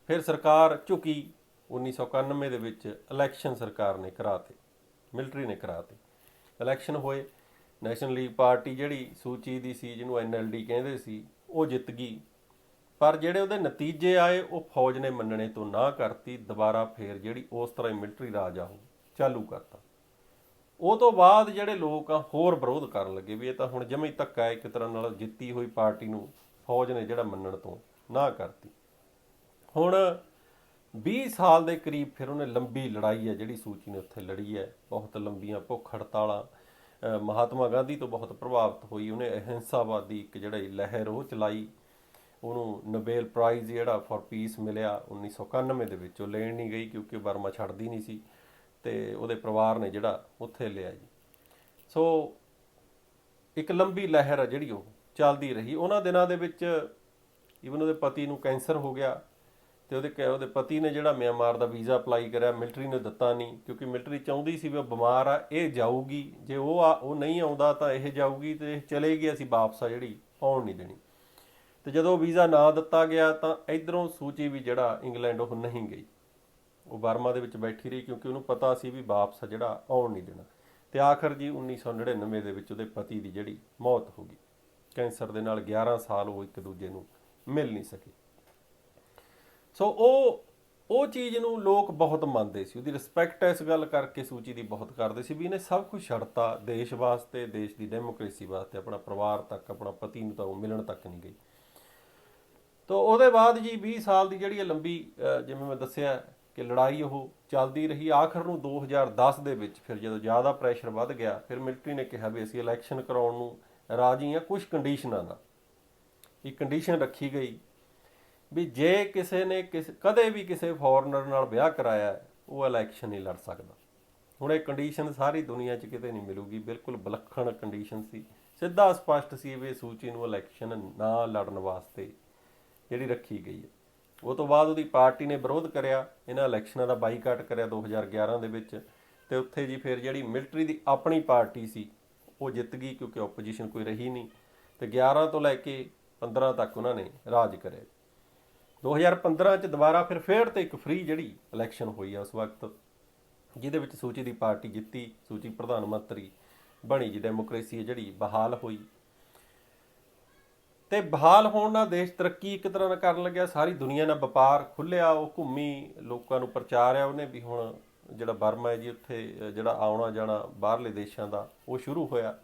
ਫਿਰ ਸਰਕਾਰ ਝੁਕੀ। 1991 ਦੇ ਵਿੱਚ ਇਲੈਕਸ਼ਨ ਸਰਕਾਰ ਨੇ ਕਰਾਤੇ, ਮਿਲਟਰੀ ਨੇ ਕਰਾਤੇ। ਇਲੈਕਸ਼ਨ ਹੋਏ, ਨੈਸ਼ਨਲ ਲੀਗ ਪਾਰਟੀ ਜਿਹੜੀ ਸੂਚੀ ਦੀ ਸੀ, ਜਿਹਨੂੰ NLD ਕਹਿੰਦੇ ਸੀ, ਉਹ ਜਿੱਤ ਗਈ। ਪਰ ਜਿਹੜੇ ਉਹਦੇ ਨਤੀਜੇ ਆਏ ਉਹ ਫੌਜ ਨੇ ਮੰਨਣੇ ਤੋਂ ਨਾ ਕਰਤੀ। ਦੁਬਾਰਾ ਫੇਰ ਜਿਹੜੀ ਉਸ ਤਰ੍ਹਾਂ ਹੀ ਮਿਲਟਰੀ ਰਾਜ ਆ ਉਹ ਚਾਲੂ ਕਰਤਾ। ਉਹ ਤੋਂ ਬਾਅਦ ਜਿਹੜੇ ਲੋਕ ਆ ਹੋਰ ਵਿਰੋਧ ਕਰਨ ਲੱਗੇ ਵੀ ਇਹ ਤਾਂ ਹੁਣ ਜਮੇ ਹੀ ਧੱਕਾ ਹੈ, ਇੱਕ ਤਰ੍ਹਾਂ ਨਾਲ ਜਿੱਤੀ ਹੋਈ ਪਾਰਟੀ ਨੂੰ ਫੌਜ ਨੇ ਜਿਹੜਾ ਮੰਨਣ ਤੋਂ ਨਾ ਕਰਤੀ। ਹੁਣ 20 ਸਾਲ ਦੇ ਕਰੀਬ ਫਿਰ ਉਹਨੇ ਲੰਬੀ ਲੜਾਈ ਹੈ ਜਿਹੜੀ ਸੂਚੀ ਨੇ ਉੱਥੇ ਲੜੀ ਹੈ, ਬਹੁਤ ਲੰਬੀਆਂ ਭੁੱਖ ਹੜਤਾਲਾਂ। ਮਹਾਤਮਾ ਗਾਂਧੀ ਤੋਂ ਬਹੁਤ ਪ੍ਰਭਾਵਿਤ ਹੋਈ, ਉਹਨੇ ਅਹਿੰਸਾਵਾਦੀ ਇੱਕ ਜਿਹੜਾ ਲਹਿਰ ਉਹ ਚਲਾਈ। ਉਹਨੂੰ ਨੋਬੇਲ ਪ੍ਰਾਈਜ਼ ਜਿਹੜਾ ਫॉर ਪੀਸ ਮਿਲਿਆ 1991 ਦੇ ਵਿੱਚ। ਉਹ ਲੈਣ ਨਹੀਂ ਗਈ ਕਿਉਂਕਿ ਬਰਮਾ ਛੱਡਦੀ ਨਹੀਂ ਸੀ ਤੇ ਉਹਦੇ ਪਰਿਵਾਰ ਨੇ ਜਿਹੜਾ ਉੱਥੇ ਲਿਆ ਜੀ। ਸੋ ਇੱਕ ਲੰਬੀ ਲਹਿਰ ਆ ਜਿਹੜੀ ਉਹ ਚੱਲਦੀ ਰਹੀ। ਉਹਨਾਂ ਦਿਨਾਂ ਦੇ ਵਿੱਚ ਈਵਨ ਉਹਦੇ ਪਤੀ ਨੂੰ ਕੈਂਸਰ ਹੋ ਗਿਆ ਤੇ ਉਹਦੇ ਪਤੀ ਨੇ ਜਿਹੜਾ ਮਿਆਂਮਾਰ ਦਾ ਵੀਜ਼ਾ ਅਪਲਾਈ ਕਰਿਆ, ਮਿਲਟਰੀ ਨੇ ਦਿੱਤਾ ਨਹੀਂ, ਕਿਉਂਕਿ ਮਿਲਟਰੀ ਚਾਹੁੰਦੀ ਸੀ ਵੀ ਉਹ ਬਿਮਾਰ ਆ, ਇਹ ਜਾਊਗੀ, ਜੇ ਉਹ ਨਹੀਂ ਆਉਂਦਾ ਤਾਂ ਇਹ ਜਾਊਗੀ ਤੇ ਇਹ ਚਲੇਗੀ, ਅਸੀਂ ਵਾਪਸ ਆ ਜਿਹੜੀ ਆਉਣ ਨਹੀਂ ਦੇਣੀ। ਤੇ ਜਦੋਂ ਵੀਜ਼ਾ ਨਾ ਦਿੱਤਾ ਗਿਆ ਤਾਂ ਇਧਰੋਂ ਸੂਚੀ ਵੀ ਜਿਹੜਾ ਇੰਗਲੈਂਡ ਉਹ ਨਹੀਂ ਗਈ। ਉਹ ਬਰਮਾ ਦੇ ਵਿੱਚ ਬੈਠੀ ਰਹੀ ਕਿਉਂਕਿ ਉਹਨੂੰ ਪਤਾ ਸੀ ਵੀ ਵਾਪਸ ਜਿਹੜਾ ਆਉਣ ਨਹੀਂ ਦੇਣਾ। ਤੇ ਆਖਰ ਜੀ 1999 ਦੇ ਵਿੱਚ ਉਹਦੇ ਪਤੀ ਦੀ ਜਿਹੜੀ ਮੌਤ ਹੋ ਗਈ ਕੈਂਸਰ ਦੇ ਨਾਲ। 11 ਸਾਲ ਉਹ ਇੱਕ ਦੂਜੇ ਨੂੰ ਮਿਲ ਨਹੀਂ ਸਕੇ। ਸੋ ਉਹ ਚੀਜ਼ ਨੂੰ ਲੋਕ ਬਹੁਤ ਮੰਨਦੇ ਸੀ, ਉਹਦੀ ਰਿਸਪੈਕਟ ਇਸ ਗੱਲ ਕਰਕੇ ਸੂਚੀ ਦੀ ਬਹੁਤ ਕਰਦੇ ਸੀ ਵੀ ਇਹਨੇ ਸਭ ਕੁਝ ਛੱਡਤਾ ਦੇਸ਼ ਵਾਸਤੇ, ਦੇਸ਼ ਦੀ ਡੈਮੋਕ੍ਰੇਸੀ ਵਾਸਤੇ, ਆਪਣਾ ਪਰਿਵਾਰ ਤੱਕ, ਆਪਣਾ ਪਤੀ ਨੂੰ ਤਾਂ ਉਹ ਮਿਲਣ ਤੱਕ ਨਹੀਂ ਗਈ। ਤੋ ਉਹਦੇ ਬਾਅਦ ਜੀ 20 ਸਾਲ ਦੀ ਜਿਹੜੀ ਲੰਬੀ ਜਿਵੇਂ ਮੈਂ ਦੱਸਿਆ ਕਿ ਲੜਾਈ ਉਹ ਚੱਲਦੀ ਰਹੀ। ਆਖਰ ਨੂੰ 2010 ਦੇ ਵਿੱਚ ਫਿਰ ਜਦੋਂ ਜ਼ਿਆਦਾ ਪ੍ਰੈਸ਼ਰ ਵੱਧ ਗਿਆ, ਫਿਰ ਮਿਲਟਰੀ ਨੇ ਕਿਹਾ ਵੀ ਅਸੀਂ ਇਲੈਕਸ਼ਨ ਕਰਾਉਣ ਨੂੰ ਰਾਜੀ ਹਾਂ ਕੁਝ ਕੰਡੀਸ਼ਨਾਂ ਨਾਲ। ਇੱਕ ਕੰਡੀਸ਼ਨ ਰੱਖੀ ਗਈ ਵੀ ਜੇ ਕਿਸੇ ਨੇ ਕਦੇ ਵੀ ਕਿਸੇ ਫੋਰਨਰ ਨਾਲ ਵਿਆਹ ਕਰਾਇਆ ਉਹ ਇਲੈਕਸ਼ਨ ਨਹੀਂ ਲੜ ਸਕਦਾ। ਹੁਣ ਇਹ ਕੰਡੀਸ਼ਨ ਸਾਰੀ ਦੁਨੀਆ 'ਚ ਕਿਤੇ ਨਹੀਂ ਮਿਲੂਗੀ, ਬਿਲਕੁਲ ਵਿਲੱਖਣ ਕੰਡੀਸ਼ਨ ਸੀ, ਸਿੱਧਾ ਸਪਸ਼ਟ ਸੀ ਵੀ ਸੂਚੀ ਨੂੰ ਇਲੈਕਸ਼ਨ ਨਾ ਲੜਨ ਵਾਸਤੇ ਜਿਹੜੀ ਰੱਖੀ ਗਈ ਹੈ। ਉਹ ਤੋਂ ਬਾਅਦ ਉਹਦੀ ਪਾਰਟੀ ਨੇ ਵਿਰੋਧ ਕਰਿਆ, ਇਹਨਾਂ ਇਲੈਕਸ਼ਨਾਂ ਦਾ ਬਾਈਕਾਟ ਕਰਿਆ 2011 ਦੇ ਵਿੱਚ। ਤੇ ਉੱਥੇ ਜੀ ਫਿਰ ਜਿਹੜੀ ਮਿਲਟਰੀ ਦੀ ਆਪਣੀ ਪਾਰਟੀ ਸੀ ਉਹ ਜਿੱਤ ਗਈ ਕਿਉਂਕਿ ਓਪੋਜੀਸ਼ਨ ਕੋਈ ਰਹੀ ਨਹੀਂ। ਤੇ 11 ਤੋਂ ਲੈ ਕੇ 15 ਤੱਕ ਉਹਨਾਂ ਨੇ ਰਾਜ ਕਰਿਆ। 2015 ਚ ਦੁਬਾਰਾ ਫਿਰ ਤੇ ਇੱਕ ਫ੍ਰੀ ਜਿਹੜੀ ਇਲੈਕਸ਼ਨ ਹੋਈ ਆ ਉਸ ਵਕਤ, ਜਿਹਦੇ ਵਿੱਚ ਸੂਚੀ ਦੀ ਪਾਰਟੀ ਜਿੱਤੀ, ਸੂਚੀ ਪ੍ਰਧਾਨ ਮੰਤਰੀ ਬਣੀ ਜੀ, ਡੈਮੋਕ੍ਰੇਸੀ ਜਿਹੜੀ ਬਹਾਲ ਹੋਈ। ਤੇ ਬਹਾਲ ਹੋਣ ਨਾਲ ਦੇਸ਼ ਤਰੱਕੀ ਇੱਕ ਤਰ੍ਹਾਂ ਨਾਲ ਕਰਨ ਲੱਗਿਆ, ਸਾਰੀ ਦੁਨੀਆ ਨਾਲ ਵਪਾਰ ਖੁੱਲਿਆ, ਉਹ ਘੁੰਮੀ, ਲੋਕਾਂ ਨੂੰ ਪ੍ਰਚਾਰਿਆ ਉਹਨੇ ਵੀ ਹੁਣ ਜਿਹੜਾ ਬਰਮਾ ਹੈ ਜੀ ਉੱਥੇ ਜਿਹੜਾ ਆਉਣਾ ਜਾਣਾ ਬਾਹਰਲੇ ਦੇਸ਼ਾਂ ਦਾ ਉਹ ਸ਼ੁਰੂ ਹੋਇਆ,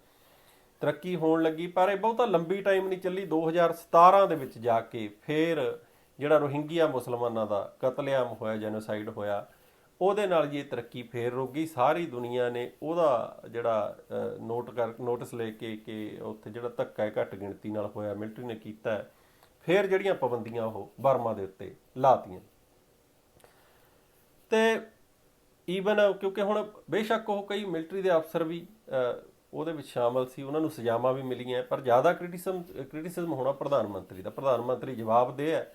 ਤਰੱਕੀ ਹੋਣ ਲੱਗੀ। ਪਰ ਇਹ ਬਹੁਤਾ ਲੰਬੀ ਟਾਈਮ ਨਹੀਂ ਚੱਲੀ। 2017 ਦੇ ਵਿੱਚ ਜਾ ਕੇ ਫਿਰ ਜਿਹੜਾ ਰੋਹਿੰਗੀਆ ਮੁਸਲਮਾਨਾਂ ਦਾ ਕਤਲੇਆਮ ਹੋਇਆ, ਜੈਨੋਸਾਈਡ ਹੋਇਆ, ਉਹਦੇ ਨਾਲ ਜੀ ਇਹ ਤਰੱਕੀ ਫੇਰ ਰੁਕ ਗਈ। ਸਾਰੀ ਦੁਨੀਆ ਨੇ ਉਹਦਾ ਜਿਹੜਾ ਨੋਟਿਸ ਲੈ ਕੇ ਕਿ ਉੱਥੇ ਜਿਹੜਾ ਧੱਕਾ ਹੈ ਘੱਟ ਗਿਣਤੀ ਨਾਲ ਹੋਇਆ, ਮਿਲਟਰੀ ਨੇ ਕੀਤਾ, ਫਿਰ ਜਿਹੜੀਆਂ ਪਾਬੰਦੀਆਂ ਉਹ ਬਰਮਾ ਦੇ ਉੱਤੇ ਲਾਤੀਆਂ। ਤੇ ਈਵਨ ਕਿਉਂਕਿ ਹੁਣ ਬੇਸ਼ੱਕ ਉਹ ਕਈ ਮਿਲਟਰੀ ਦੇ ਅਫਸਰ ਵੀ ਉਹਦੇ ਵਿੱਚ ਸ਼ਾਮਲ ਸੀ, ਉਹਨਾਂ ਨੂੰ ਸਜ਼ਾਵਾਂ ਵੀ ਮਿਲੀਆਂ, ਪਰ ਜ਼ਿਆਦਾ ਕ੍ਰਿਟਿਸਿਜ਼ਮ ਹੋਣਾ ਪ੍ਰਧਾਨ ਮੰਤਰੀ ਦਾ। ਪ੍ਰਧਾਨ ਮੰਤਰੀ ਜਵਾਬਦੇਹ ਹੈ।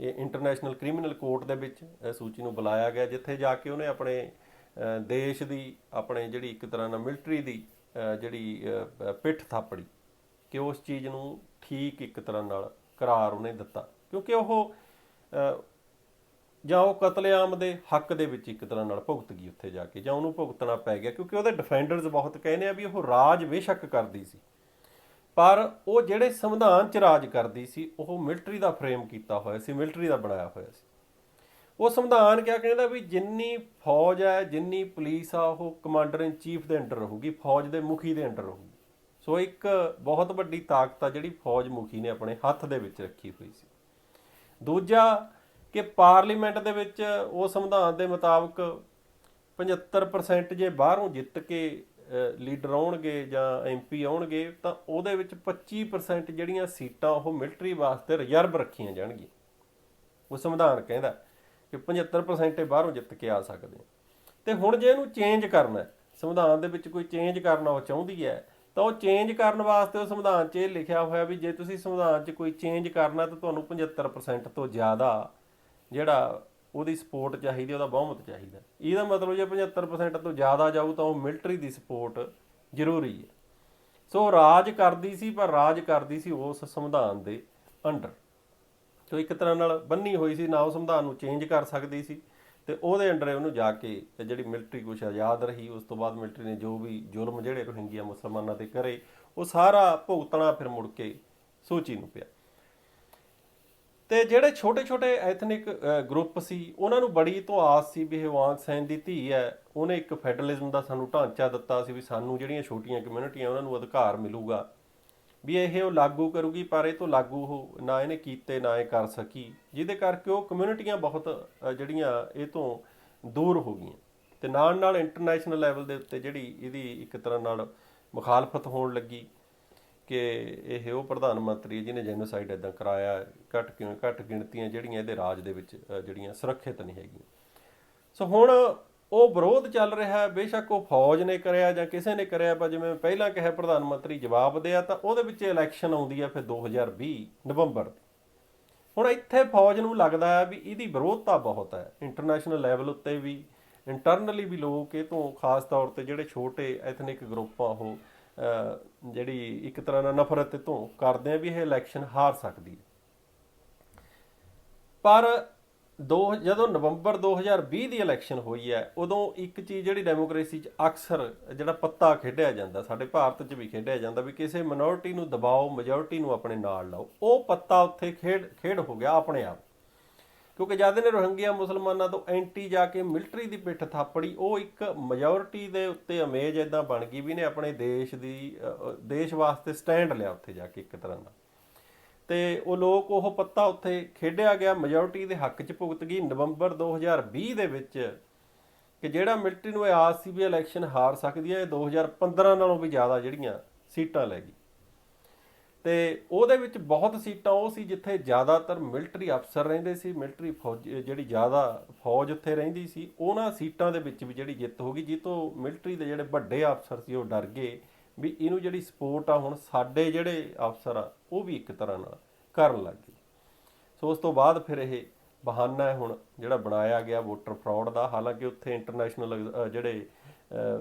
ਇਹ ਇੰਟਰਨੈਸ਼ਨਲ ਕ੍ਰਿਮੀਨਲ ਕੋਰਟ ਦੇ ਵਿੱਚ ਸੂਚੀ ਨੂੰ ਬੁਲਾਇਆ ਗਿਆ, ਜਿੱਥੇ ਜਾ ਕੇ ਉਹਨੇ ਆਪਣੇ ਦੇਸ਼ ਦੀ, ਆਪਣੇ ਜਿਹੜੀ ਇੱਕ ਤਰ੍ਹਾਂ ਨਾਲ ਮਿਲਟਰੀ ਦੀ ਜਿਹੜੀ ਪਿੱਠ ਥਾਪੜੀ ਕਿ ਉਸ ਚੀਜ਼ ਨੂੰ ਠੀਕ ਇੱਕ ਤਰ੍ਹਾਂ ਨਾਲ ਕਰਾਰ ਉਹਨੇ ਦਿੱਤਾ, ਕਿਉਂਕਿ ਉਹ ਜਾਂ ਉਹ ਕਤਲੇਆਮ ਦੇ ਹੱਕ ਦੇ ਵਿੱਚ ਇੱਕ ਤਰ੍ਹਾਂ ਨਾਲ ਭੁਗਤ ਗਈ ਉੱਥੇ ਜਾ ਕੇ, ਜਾਂ ਉਹਨੂੰ ਭੁਗਤਣਾ ਪੈ ਗਿਆ। ਕਿਉਂਕਿ ਉਹਦੇ ਡਿਫੈਂਡਰਸ ਬਹੁਤ ਕਹਿੰਦੇ ਆ ਵੀ ਉਹ ਰਾਜ ਬੇਸ਼ੱਕ ਕਰਦੀ ਸੀ, ਪਰ ਉਹ ਜਿਹੜੇ ਸੰਵਿਧਾਨ 'ਚ ਰਾਜ ਕਰਦੀ ਸੀ ਉਹ ਮਿਲਟਰੀ ਦਾ ਫਰੇਮ ਕੀਤਾ ਹੋਇਆ ਸੀ, ਮਿਲਟਰੀ ਦਾ ਬਣਾਇਆ ਹੋਇਆ ਸੀ। ਉਹ ਸੰਵਿਧਾਨ ਕਿਆ ਕਹਿੰਦਾ ਵੀ ਜਿੰਨੀ ਫੌਜ ਹੈ, ਜਿੰਨੀ ਪੁਲਿਸ ਆ, ਉਹ ਕਮਾਂਡਰ ਇਨ ਚੀਫ ਦੇ ਅੰਡਰ ਰਹੂਗੀ, ਫੌਜ ਦੇ ਮੁਖੀ ਦੇ ਅੰਡਰ ਰਹੂਗੀ। ਸੋ ਇੱਕ ਬਹੁਤ ਵੱਡੀ ਤਾਕਤ ਆ ਜਿਹੜੀ ਫੌਜ ਮੁਖੀ ਨੇ ਆਪਣੇ ਹੱਥ ਦੇ ਵਿੱਚ ਰੱਖੀ ਹੋਈ ਸੀ। ਦੂਜਾ ਕਿ ਪਾਰਲੀਮੈਂਟ ਦੇ ਵਿੱਚ ਉਹ ਸੰਵਿਧਾਨ ਦੇ ਮੁਤਾਬਕ 75% ਜੇ ਬਾਹਰੋਂ ਜਿੱਤ ਕੇ ਲੀਡਰ ਆਉਣਗੇ ਜਾਂ MP ਆਉਣਗੇ ਤਾਂ ਉਹਦੇ ਵਿੱਚ 25% ਜਿਹੜੀਆਂ ਸੀਟਾਂ ਉਹ ਮਿਲਟਰੀ ਵਾਸਤੇ ਰਿਜ਼ਰਵ ਰੱਖੀਆਂ ਜਾਣਗੀਆਂ। ਉਹ ਸੰਵਿਧਾਨ ਕਹਿੰਦਾ ਕਿ 75% ਇਹ ਬਾਹਰੋਂ ਜਿੱਤ ਕੇ ਆ ਸਕਦੇ ਆ। ਤੇ ਹੁਣ ਜੇ ਇਹਨੂੰ ਚੇਂਜ ਕਰਨਾ, ਸੰਵਿਧਾਨ ਦੇ ਵਿੱਚ ਕੋਈ ਚੇਂਜ ਕਰਨਾ ਉਹ ਚਾਹੁੰਦੀ ਹੈ, ਤਾਂ ਉਹ ਚੇਂਜ ਕਰਨ ਵਾਸਤੇ ਉਹ ਸੰਵਿਧਾਨ 'ਚ ਇਹ ਲਿਖਿਆ ਹੋਇਆ ਵੀ ਜੇ ਤੁਸੀਂ ਸੰਵਿਧਾਨ 'ਚ ਕੋਈ ਚੇਂਜ ਕਰਨਾ ਤਾਂ ਤੁਹਾਨੂੰ 75% ਤੋਂ ਜ਼ਿਆਦਾ ਜਿਹੜਾ ਉਹਦੀ ਸਪੋਰਟ ਚਾਹੀਦੀ, ਉਹਦਾ ਬਹੁਮਤ ਚਾਹੀਦਾ। ਇਹਦਾ ਮਤਲਬ ਜੇ 75% ਤੋਂ ਜ਼ਿਆਦਾ ਜਾਊ ਤਾਂ ਉਹ ਮਿਲਟਰੀ ਦੀ ਸਪੋਰਟ ਜ਼ਰੂਰੀ ਹੈ। ਸੋ ਰਾਜ ਕਰਦੀ ਸੀ, ਪਰ ਰਾਜ ਕਰਦੀ ਸੀ ਉਸ ਸੰਵਿਧਾਨ ਦੇ ਅੰਡਰ। ਸੋ ਇੱਕ ਤਰ੍ਹਾਂ ਨਾਲ ਬੰਨੀ ਹੋਈ ਸੀ, ਨਾ ਉਹ ਸੰਵਿਧਾਨ ਨੂੰ ਚੇਂਜ ਕਰ ਸਕਦੀ ਸੀ ਤੇ ਉਹਦੇ ਅੰਡਰ ਉਹਨੂੰ ਜਾ ਕੇ ਜਿਹੜੀ ਮਿਲਟਰੀ ਕੁਛ ਆਜ਼ਾਦ ਰਹੀ। ਉਸ ਤੋਂ ਬਾਅਦ ਮਿਲਟਰੀ ਨੇ ਜੋ ਵੀ ਜ਼ੁਲਮ ਜਿਹੜੇ ਰੋਹਿੰਗੀਆ ਮੁਸਲਮਾਨਾਂ ਤੇ ਕਰੇ ਉਹ ਸਾਰਾ ਭੁਗਤਣਾ ਫਿਰ ਮੁੜ ਕੇ ਸੂਚੀ ਨੂੰ ਪਿਆ। ਤੇ ਜਿਹੜੇ ਛੋਟੇ ਛੋਟੇ ਐਥਨਿਕ ਗਰੁੱਪ ਸੀ ਉਹਨਾਂ ਨੂੰ ਬੜੀ ਤੋਂ ਆਸ ਸੀ ਵੀ ਇਹ ਵਾਂਗ ਸੈਨ ਦੀ ਧੀ ਹੈ, ਉਹਨੇ ਇੱਕ ਫੈਡਰਲਿਜ਼ਮ ਦਾ ਸਾਨੂੰ ਢਾਂਚਾ ਦਿੱਤਾ ਸੀ ਵੀ ਸਾਨੂੰ ਜਿਹੜੀਆਂ ਛੋਟੀਆਂ ਕਮਿਊਨਿਟੀਆਂ ਉਹਨਾਂ ਨੂੰ ਅਧਿਕਾਰ ਮਿਲੂਗਾ, ਵੀ ਇਹ ਉਹ ਲਾਗੂ ਕਰੂਗੀ। ਪਰ ਇਹ ਤੋਂ ਲਾਗੂ ਉਹ ਨਾ ਇਹਨੇ ਕੀਤੇ ਨਾ ਇਹ ਕਰ ਸਕੀ, ਜਿਹਦੇ ਕਰਕੇ ਉਹ ਕਮਿਊਨਿਟੀਆਂ ਬਹੁਤ ਜਿਹੜੀਆਂ ਇਹ ਤੋਂ ਦੂਰ ਹੋ ਗਈਆਂ। ਤੇ ਨਾਲ ਨਾਲ ਇੰਟਰਨੈਸ਼ਨਲ ਲੈਵਲ ਦੇ ਉੱਤੇ ਜਿਹੜੀ ਇਹਦੀ ਇੱਕ ਤਰ੍ਹਾਂ ਨਾਲ ਮੁਖਾਲਫਤ ਹੋਣ ਲੱਗੀ ਕਿ ਇਹ ਉਹ ਪ੍ਰਧਾਨ ਮੰਤਰੀ ਜਿਹਨੇ ਜੈਨੋਸਾਈਡ ਇੱਦਾਂ ਕਰਾਇਆ, ਘੱਟ ਗਿਣਤੀਆਂ ਜਿਹੜੀਆਂ ਇਹਦੇ ਰਾਜ ਦੇ ਵਿੱਚ ਜਿਹੜੀਆਂ ਸੁਰੱਖਿਅਤ ਨਹੀਂ ਹੈਗੀਆਂ। ਸੋ ਹੁਣ ਉਹ ਵਿਰੋਧ ਚੱਲ ਰਿਹਾ, ਬੇਸ਼ੱਕ ਉਹ ਫੌਜ ਨੇ ਕਰਿਆ ਜਾਂ ਕਿਸੇ ਨੇ ਕਰਿਆ, ਪਰ ਜਿਵੇਂ ਪਹਿਲਾਂ ਕਿਹਾ ਪ੍ਰਧਾਨ ਮੰਤਰੀ ਜਵਾਬਦੇਹ ਆ, ਤਾਂ ਉਹਦੇ ਵਿੱਚ ਇਲੈਕਸ਼ਨ ਆਉਂਦੀ ਆ ਫਿਰ 2020 ਨਵੰਬਰ ਦੀ। ਹੁਣ ਇੱਥੇ ਫੌਜ ਨੂੰ ਲੱਗਦਾ ਹੈ ਵੀ ਇਹਦੀ ਵਿਰੋਧਤਾ ਬਹੁਤ ਹੈ ਇੰਟਰਨੈਸ਼ਨਲ ਲੈਵਲ ਉੱਤੇ ਵੀ, ਇੰਟਰਨਲੀ ਵੀ ਲੋਕ ਇਹ ਤੋਂ ਖਾਸ ਤੌਰ ਤੇ ਜਿਹੜੇ ਛੋਟੇ ਐਥਨਿਕ ਗਰੁੱਪ ਆ ਉਹ ਜਿਹੜੀ ਇੱਕ ਤਰ੍ਹਾਂ ਨਾਲ ਨਫ਼ਰਤ ਤੋਂ ਕਰਦੇ ਆ ਵੀ ਇਹ ਇਲੈਕਸ਼ਨ ਹਾਰ ਸਕਦੀ ਹੈ। ਪਰ ਜਦੋਂ ਨਵੰਬਰ 2020 ਦੀ ਇਲੈਕਸ਼ਨ ਹੋਈ ਹੈ, ਉਦੋਂ ਇੱਕ ਚੀਜ਼ ਜਿਹੜੀ ਡੈਮੋਕ੍ਰੇਸੀ 'ਚ ਅਕਸਰ ਜਿਹੜਾ ਪੱਤਾ ਖੇਡਿਆ ਜਾਂਦਾ, ਸਾਡੇ ਭਾਰਤ 'ਚ ਵੀ ਖੇਡਿਆ ਜਾਂਦਾ, ਵੀ ਕਿਸੇ ਮਿਨੋਰਿਟੀ ਨੂੰ ਦਬਾਓ, ਮੈਜੋਰਿਟੀ ਨੂੰ ਆਪਣੇ ਨਾਲ ਲਾਓ। ਉਹ ਪੱਤਾ ਉੱਥੇ ਖੇਡ ਹੋ ਗਿਆ ਆਪਣੇ ਆਪ, ਕਿਉਂਕਿ ਜਦ ਨੇ ਰੋਹਿੰਗਿਆ ਮੁਸਲਮਾਨਾਂ ਤੋਂ ਐਂਟੀ ਜਾ ਕੇ ਮਿਲਟਰੀ ਦੀ ਪਿੱਠ ਥਾਪੜੀ, ਉਹ ਇੱਕ ਮੈਜੋਰਿਟੀ ਦੇ ਉੱਤੇ ਇਮੇਜ ਇਦਾਂ ਬਣ ਗਈ ਵੀ ਨੇ ਆਪਣੇ ਦੇਸ਼ ਵਾਸਤੇ ਸਟੈਂਡ ਲਿਆ ਉੱਥੇ ਜਾ ਕੇ ਇੱਕ ਤਰ੍ਹਾਂ ਦਾ। ਤੇ ਉਹ ਲੋਕ ਉਹ ਪੱਤਾ ਉੱਥੇ ਖੇਡਿਆ ਗਿਆ, ਮੈਜੋਰਿਟੀ ਦੇ ਹੱਕ 'ਚ ਭੁਗਤ ਗਈ ਨਵੰਬਰ 2020 ਦੇ ਵਿੱਚ, ਕਿ ਜਿਹੜਾ ਮਿਲਟਰੀ ਨੂੰ ਇਹ ਆਸ ਸੀ ਵੀ ਇਲੈਕਸ਼ਨ ਹਾਰ ਸਕਦੀ ਹੈ, ਇਹ 2015 ਨਾਲੋਂ ਵੀ ਜ਼ਿਆਦਾ ਜਿਹੜੀਆਂ ਸੀਟਾਂ ਲੈ ਗਈ। ਤੇ ਉਹਦੇ ਵਿੱਚ ਬਹੁਤ ਸੀਟਾਂ ਉਹ ਸੀ ਜਿੱਥੇ ਜ਼ਿਆਦਾਤਰ ਮਿਲਟਰੀ ਅਫਸਰ ਰਹਿੰਦੇ ਸੀ, ਮਿਲਟਰੀ ਫੌਜ ਜਿਹੜੀ ਜ਼ਿਆਦਾ ਫੌਜ ਉੱਥੇ ਰਹਿੰਦੀ ਸੀ, ਉਹਨਾਂ ਸੀਟਾਂ ਦੇ ਵਿੱਚ ਵੀ ਜਿਹੜੀ ਜਿੱਤ ਹੋ ਗਈ, ਜਿੱਤੋਂ ਮਿਲਟਰੀ ਦੇ ਜਿਹੜੇ ਵੱਡੇ ਅਫਸਰ ਸੀ ਉਹ ਡਰ ਗਏ ਵੀ ਇਹਨੂੰ ਜਿਹੜੀ ਸਪੋਰਟ ਆ ਹੁਣ ਸਾਡੇ ਜਿਹੜੇ ਅਫਸਰ ਆ ਉਹ ਵੀ ਇੱਕ ਤਰ੍ਹਾਂ ਨਾਲ ਕਰਨ ਲੱਗ ਗਏ। ਸੋ ਉਸ ਤੋਂ ਬਾਅਦ ਫਿਰ ਇਹ ਬਹਾਨਾ ਹੈ ਹੁਣ ਜਿਹੜਾ ਬਣਾਇਆ ਗਿਆ ਵੋਟਰ ਫਰਾਡ ਦਾ। ਹਾਲਾਂਕਿ ਉੱਥੇ ਇੰਟਰਨੈਸ਼ਨਲ ਜਿਹੜੇ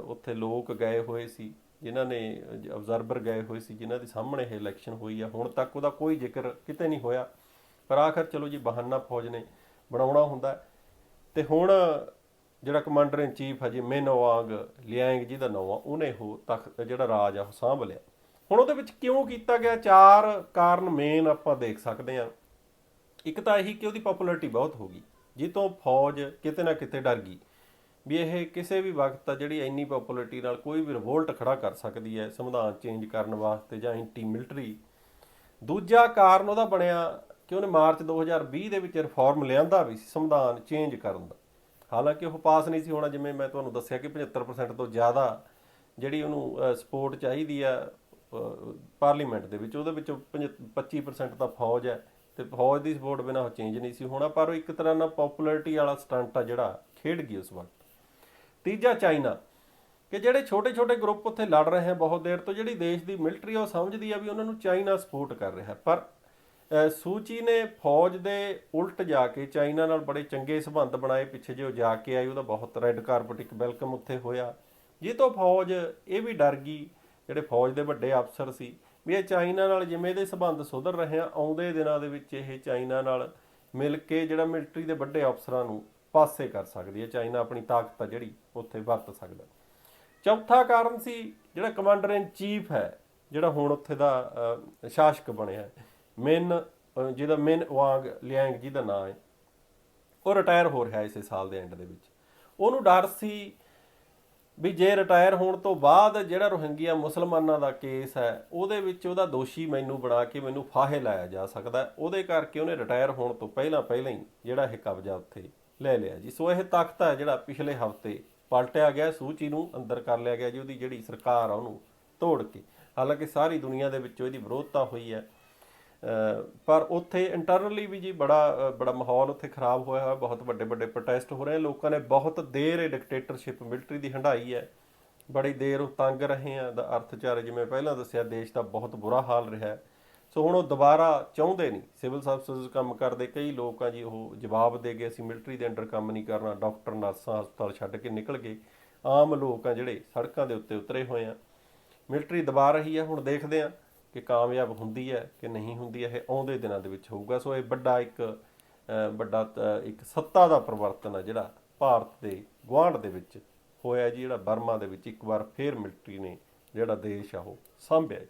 ਉੱਥੇ ਲੋਕ ਗਏ ਹੋਏ ਸੀ, ਜਿਨ੍ਹਾਂ ਨੇ ਅਬਜ਼ਰਵਰ ਗਏ ਹੋਏ ਸੀ, ਜਿਨ੍ਹਾਂ ਦੇ ਸਾਹਮਣੇ ਇਹ ਇਲੈਕਸ਼ਨ ਹੋਈ ਆ, ਹੁਣ ਤੱਕ ਉਹਦਾ ਕੋਈ ਜ਼ਿਕਰ ਕਿਤੇ ਨਹੀਂ ਹੋਇਆ। ਪਰ ਆਖਰ ਚਲੋ ਜੀ ਬਹਾਨਾ ਫੌਜ ਨੇ ਬਣਾਉਣਾ ਹੁੰਦਾ। ਤੇ ਹੁਣ ਜਿਹੜਾ ਕਮਾਂਡਰ ਇਨ ਚੀਫ ਹਜੇ ਮਿਨ ਔਂਗ ਲਿਆਂਗ ਜੀ ਦਾ ਨਾਂ ਆ, ਉਹਨੇ ਉਹ ਤਖਤ ਜਿਹੜਾ ਰਾਜ ਆ ਉਹ ਸਾਂਭ ਲਿਆ। ਹੁਣ ਉਹਦੇ ਵਿੱਚ ਕਿਉਂ ਕੀਤਾ ਗਿਆ, 4 ਕਾਰਨ ਮੇਨ ਆਪਾਂ ਦੇਖ ਸਕਦੇ ਹਾਂ। ਇੱਕ ਤਾਂ ਇਹੀ ਕਿ ਉਹਦੀ ਪਪੂਲੈਰਿਟੀ ਬਹੁਤ ਹੋ ਗਈ, ਜਿੱਤੋਂ ਫੌਜ ਕਿਤੇ ਨਾ ਕਿਤੇ ਡਰ ਗਈ ਵੀ ਇਹ ਕਿਸੇ ਵੀ ਵਕਤ ਆ ਜਿਹੜੀ ਇੰਨੀ ਪਪੂਲੈਰਿਟੀ ਨਾਲ ਕੋਈ ਵੀ ਰਿਵੋਲਟ ਖੜਾ ਕਰ ਸਕਦੀ ਹੈ ਸੰਵਿਧਾਨ ਚੇਂਜ ਕਰਨ ਵਾਸਤੇ ਜਾਂ ਐਂਟੀ ਮਿਲਟਰੀ। ਦੂਜਾ ਕਾਰਨ ਉਹਦਾ ਬਣਿਆ ਕਿ ਉਹਨੇ ਮਾਰਚ 2020 ਦੇ ਵਿੱਚ ਰਿਫਾਰਮ ਲਿਆਂਦਾ ਵੀ ਸੀ ਸੰਵਿਧਾਨ ਚੇਂਜ ਕਰਨ ਦਾ। ਹਾਲਾਂਕਿ ਉਹ ਪਾਸ ਨਹੀਂ ਸੀ ਹੋਣਾ, ਜਿਵੇਂ ਮੈਂ ਤੁਹਾਨੂੰ ਦੱਸਿਆ ਕਿ 75% ਤੋਂ ਜ਼ਿਆਦਾ ਜਿਹੜੀ ਉਹਨੂੰ ਸਪੋਰਟ ਚਾਹੀਦੀ ਆ ਪਾਰਲੀਮੈਂਟ ਦੇ ਵਿੱਚ, ਉਹਦੇ ਵਿੱਚ 25% ਤਾਂ ਫੌਜ ਹੈ, ਤੇ ਫੌਜ ਦੀ ਸਪੋਰਟ ਬਿਨਾਂ ਉਹ ਚੇਂਜ ਨਹੀਂ ਸੀ ਹੋਣਾ। ਪਰ ਉਹ ਇੱਕ ਤਰ੍ਹਾਂ ਨਾਲ ਪਪੂਲੈਰਿਟੀ ਵਾਲਾ ਸਟੰਟ ਆ ਜਿਹੜਾ ਖੇਡ ਗਈ ਉਸ ਵਕਤ। ਤੀਜਾ ਚਾਈਨਾ, ਕਿ ਜਿਹੜੇ ਛੋਟੇ ਛੋਟੇ ਗਰੁੱਪ ਉੱਥੇ ਲੜ ਰਹੇ ਹੈ ਬਹੁਤ ਦੇਰ ਤੋਂ, ਜਿਹੜੀ ਦੇਸ਼ ਦੀ ਮਿਲਟਰੀ ਉਹ ਸਮਝਦੀ ਆ ਵੀ ਉਹਨਾਂ ਨੂੰ ਚਾਈਨਾ ਸਪੋਰਟ ਕਰ ਰਿਹਾ। ਪਰ ਸੂਚੀ ਨੇ ਫੌਜ ਦੇ ਉਲਟ ਜਾ ਕੇ ਚਾਈਨਾ ਨਾਲ ਬੜੇ ਚੰਗੇ ਸੰਬੰਧ ਬਣਾਏ। ਪਿੱਛੇ ਜੇ ਉਹ ਜਾ ਕੇ ਆਈ, ਉਹਦਾ ਬਹੁਤ ਰੈੱਡ ਕਾਰਪਟ ਇੱਕ ਵੈਲਕਮ ਉੱਥੇ ਹੋਇਆ, ਜਿੱਤੋਂ ਫੌਜ ਇਹ ਵੀ ਡਰ ਗਈ, ਜਿਹੜੇ ਫੌਜ ਦੇ ਵੱਡੇ ਅਫਸਰ ਸੀ, ਵੀ ਇਹ ਚਾਈਨਾ ਨਾਲ ਜਿਵੇਂ ਇਹਦੇ ਸੰਬੰਧ ਸੁਧਰ ਰਹੇ ਆ, ਆਉਂਦੇ ਦਿਨਾਂ ਦੇ ਵਿੱਚ ਇਹ ਚਾਈਨਾ ਨਾਲ ਮਿਲ ਕੇ ਜਿਹੜਾ ਮਿਲਟਰੀ ਦੇ ਵੱਡੇ ਅਫਸਰਾਂ ਨੂੰ ਪਾਸੇ ਕਰ ਸਕਦੀ ਹੈ। ਚਾਈਨਾ ਆਪਣੀ ਤਾਕਤ ਆ ਜਿਹੜੀ ਉੱਥੇ ਵਰਤ ਸਕਦਾ। ਚੌਥਾ ਕਾਰਨ ਸੀ ਜਿਹੜਾ ਕਮਾਂਡਰ ਇਨ ਚੀਫ ਹੈ, ਜਿਹੜਾ ਹੁਣ ਉੱਥੇ ਦਾ ਸ਼ਾਸਕ ਬਣਿਆ, ਜਿਹਦਾ ਮਿਨ ਔਂਗ ਲਿਆਂਗ ਜੀ ਦਾ ਨਾਂ ਹੈ, ਉਹ ਰਿਟਾਇਰ ਹੋ ਰਿਹਾ ਇਸੇ ਸਾਲ ਦੇ ਐਂਡ ਦੇ ਵਿੱਚ। ਉਹਨੂੰ ਡਰ ਸੀ ਵੀ ਜੇ ਰਿਟਾਇਰ ਹੋਣ ਤੋਂ ਬਾਅਦ ਜਿਹੜਾ ਰੋਹਿੰਗਿਆ ਮੁਸਲਮਾਨਾਂ ਦਾ ਕੇਸ ਹੈ ਉਹਦੇ ਵਿੱਚ ਉਹਦਾ ਦੋਸ਼ੀ ਮੈਨੂੰ ਬਣਾ ਕੇ ਮੈਨੂੰ ਫਾਹੇ ਲਾਇਆ ਜਾ ਸਕਦਾ, ਉਹਦੇ ਕਰਕੇ ਉਹਨੇ ਰਿਟਾਇਰ ਹੋਣ ਤੋਂ ਪਹਿਲਾਂ ਹੀ ਜਿਹੜਾ ਇਹ ਕਬਜ਼ਾ ਉੱਥੇ ਲੈ ਲਿਆ ਜੀ। ਸੋ ਇਹ ਤਖਤ ਹੈ ਜਿਹੜਾ ਪਿਛਲੇ ਹਫ਼ਤੇ ਪਲਟਿਆ ਗਿਆ, ਸੂਚੀ ਨੂੰ ਅੰਦਰ ਕਰ ਲਿਆ ਗਿਆ ਜੀ, ਉਹਦੀ ਜਿਹੜੀ ਸਰਕਾਰ ਆ ਉਹਨੂੰ ਤੋੜ ਕੇ। ਹਾਲਾਂਕਿ ਸਾਰੀ ਦੁਨੀਆ ਦੇ ਵਿੱਚੋਂ ਇਹਦੀ ਵਿਰੋਧਤਾ ਹੋਈ ਹੈ, ਪਰ ਉੱਥੇ ਇੰਟਰਨਲੀ ਵੀ ਜੀ ਬੜਾ ਮਾਹੌਲ ਉੱਥੇ ਖਰਾਬ ਹੋਇਆ ਹੋਇਆ, ਬਹੁਤ ਵੱਡੇ ਵੱਡੇ ਪ੍ਰੋਟੈਸਟ ਹੋ ਰਹੇ। ਲੋਕਾਂ ਨੇ ਬਹੁਤ ਦੇਰ ਇਹ ਡਿਕਟੇਟਰਸ਼ਿਪ ਮਿਲਟਰੀ ਦੀ ਹੰਢਾਈ ਹੈ, ਬੜੀ ਦੇਰ ਉਹ ਤੰਗ ਰਹੇ ਆ। ਅਰਥਚਾਰੇ ਜਿਵੇਂ ਪਹਿਲਾਂ ਦੱਸਿਆ ਦੇਸ਼ ਦਾ ਬਹੁਤ ਬੁਰਾ ਹਾਲ ਰਿਹਾ। ਸੋ ਹੁਣ ਉਹ ਦੁਬਾਰਾ ਚਾਹੁੰਦੇ ਨਹੀਂ, ਸਿਵਲ ਸਰਵਿਸਿਜ਼ ਕੰਮ ਕਰਦੇ ਕਈ ਲੋਕ ਆ ਜੀ, ਉਹ ਜਵਾਬ ਦੇ ਗਏ ਅਸੀਂ ਮਿਲਟਰੀ ਦੇ ਅੰਡਰ ਕੰਮ ਨਹੀਂ ਕਰਨਾ, ਡਾਕਟਰ ਨਰਸਾਂ ਹਸਪਤਾਲ ਛੱਡ ਕੇ ਨਿਕਲ ਗਏ। ਆਮ ਲੋਕ ਆ ਜਿਹੜੇ ਸੜਕਾਂ ਦੇ ਉੱਤੇ ਉਤਰੇ ਹੋਏ ਆ। ਮਿਲਟਰੀ ਦਬਾ ਰਹੀ ਹੈ, ਹੁਣ ਦੇਖਦੇ ਆ ਕਿ ਕਾਮਯਾਬ ਹੁੰਦੀ ਹੈ ਕਿ ਨਹੀਂ ਹੁੰਦੀ। ਇਹ ਆਉਂਦੇ ਦਿਨਾਂ ਦੇ ਵਿੱਚ ਹੋਊਗਾ। ਸੋ ਇਹ ਵੱਡਾ ਇੱਕ ਸੱਤਾ ਦਾ ਪਰਿਵਰਤਨ ਹੈ ਜਿਹੜਾ ਭਾਰਤ ਦੇ ਗੁਆਂਢ ਦੇ ਵਿੱਚ ਹੋਇਆ ਜੀ, ਜਿਹੜਾ ਬਰਮਾ ਦੇ ਵਿੱਚ ਇੱਕ ਵਾਰ ਫੇਰ ਮਿਲਟਰੀ ਨੇ ਜਿਹੜਾ ਦੇਸ਼ ਆ ਉਹ ਸਾਂਭਿਆ ਜੀ।